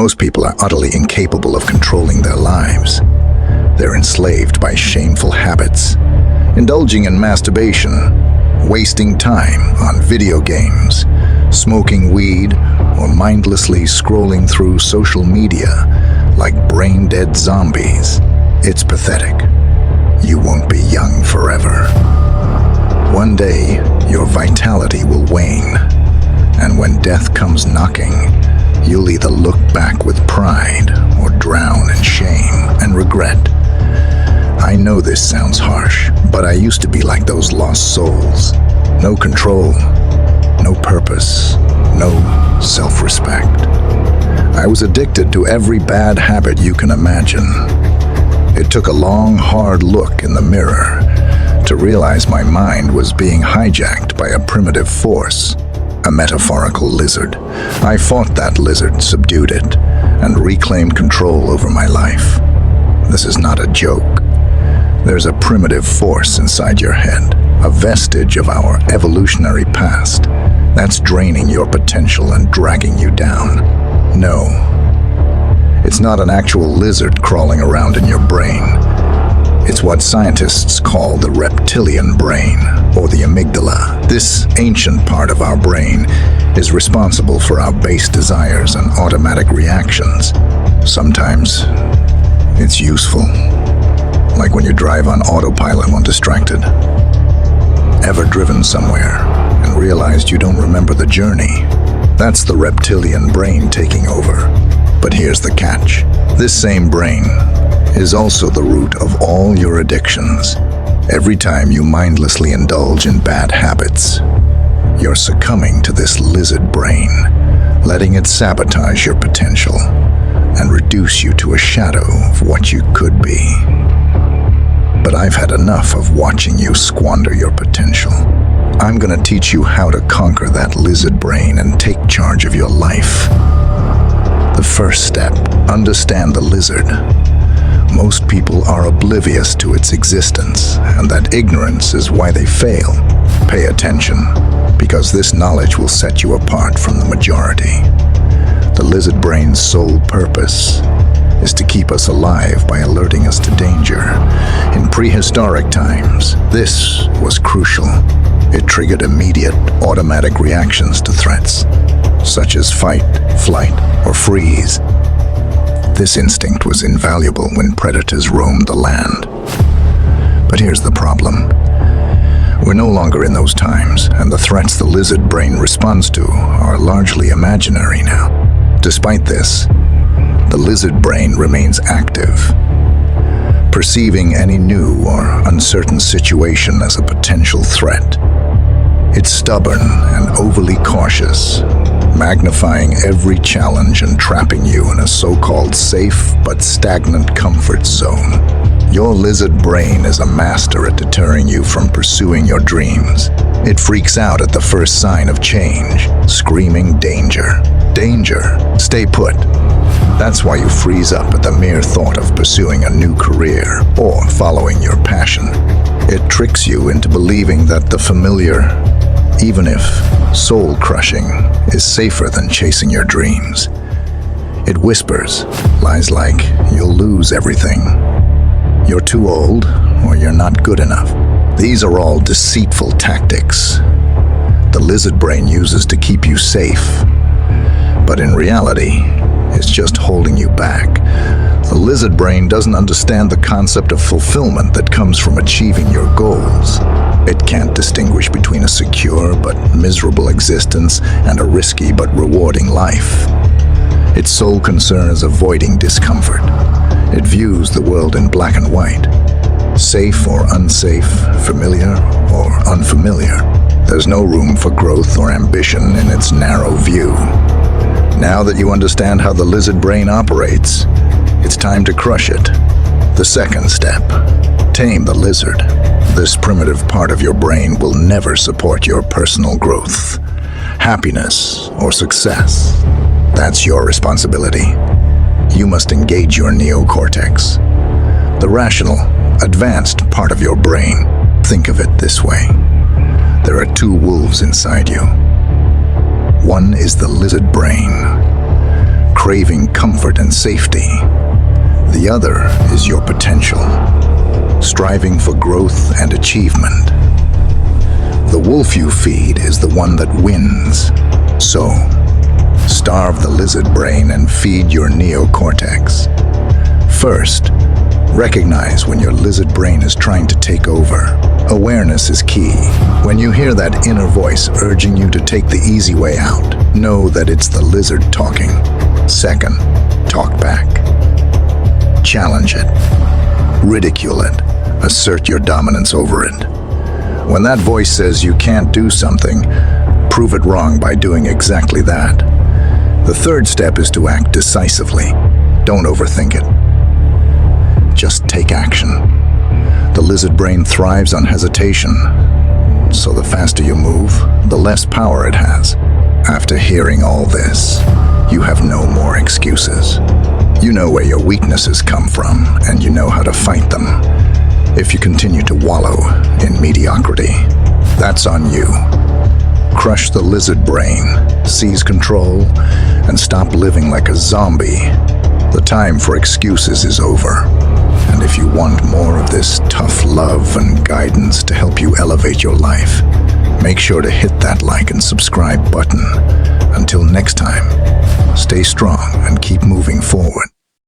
Most people are utterly incapable of controlling their lives. They're enslaved by shameful habits, indulging in masturbation, wasting time on video games, smoking weed, or mindlessly scrolling through social media like brain-dead zombies. It's pathetic. You won't be young forever. One day, your vitality will wane, and when death comes knocking, you'll either look back with pride or drown in shame and regret. I know this sounds harsh, but I used to be like those lost souls. No control, no purpose, no self-respect. I was addicted to every bad habit you can imagine. It took a long, hard look in the mirror to realize my mind was being hijacked by a primitive force, a metaphorical lizard. I fought that lizard, subdued it, and reclaimed control over my life. This is not a joke. There's a primitive force inside your head, a vestige of our evolutionary past, that's draining your potential and dragging you down. No, it's not an actual lizard crawling around in your brain. It's what scientists call the reptilian brain, or the amygdala. This ancient part of our brain is responsible for our base desires and automatic reactions. Sometimes it's useful, like when you drive on autopilot when distracted. Ever driven somewhere and realized you don't remember the journey? That's the reptilian brain taking over. But here's the catch. This same brain is also the root of all your addictions. Every time you mindlessly indulge in bad habits, you're succumbing to this lizard brain, letting it sabotage your potential and reduce you to a shadow of what you could be. But I've had enough of watching you squander your potential. I'm gonna teach you how to conquer that lizard brain and take charge of your life. The first step, understand the lizard. Most people are oblivious to its existence, and that ignorance is why they fail. Pay attention, because this knowledge will set you apart from the majority. The lizard brain's sole purpose is to keep us alive by alerting us to danger. In prehistoric times, this was crucial. It triggered immediate, automatic reactions to threats, such as fight, flight, or freeze. This instinct was invaluable when predators roamed the land. But here's the problem. We're no longer in those times, and the threats the lizard brain responds to are largely imaginary now. Despite this, the lizard brain remains active, perceiving any new or uncertain situation as a potential threat. It's stubborn and overly cautious, magnifying every challenge and trapping you in a so-called safe but stagnant comfort zone. Your lizard brain is a master at deterring you from pursuing your dreams. It freaks out at the first sign of change, screaming danger. Danger, stay put. That's why you freeze up at the mere thought of pursuing a new career or following your passion. It tricks you into believing that the familiar, even if soul-crushing, is safer than chasing your dreams. It whispers lies like you'll lose everything, you're too old, or you're not good enough. These are all deceitful tactics the lizard brain uses to keep you safe. But in reality, it's just holding you back. The lizard brain doesn't understand the concept of fulfillment that comes from achieving your goals. It can't distinguish between a secure but miserable existence and a risky but rewarding life. Its sole concern is avoiding discomfort. It views the world in black and white. Safe or unsafe, familiar or unfamiliar. There's no room for growth or ambition in its narrow view. Now that you understand how the lizard brain operates, it's time to crush it. The second step, tame the lizard. This primitive part of your brain will never support your personal growth, happiness, or success. That's your responsibility. You must engage your neocortex, the rational, advanced part of your brain. Think of it this way. There are two wolves inside you. One is the lizard brain, craving comfort and safety. The other is your potential, striving for growth and achievement. The wolf you feed is the one that wins. So, starve the lizard brain and feed your neocortex. First, recognize when your lizard brain is trying to take over. Awareness is key. When you hear that inner voice urging you to take the easy way out, know that it's the lizard talking. Second, talk back. Challenge it. Ridicule it. Assert your dominance over it. When that voice says you can't do something, prove it wrong by doing exactly that. The third step is to act decisively. Don't overthink it. Just take action. The lizard brain thrives on hesitation, so the faster you move, the less power it has. After hearing all this, you have no more excuses. You know where your weaknesses come from, and you know how to fight them. If you continue to wallow in mediocrity, that's on you. Crush the lizard brain, seize control, and stop living like a zombie. The time for excuses is over. And if you want more of this tough love and guidance to help you elevate your life, make sure to hit that like and subscribe button. Until next time, stay strong and keep moving forward.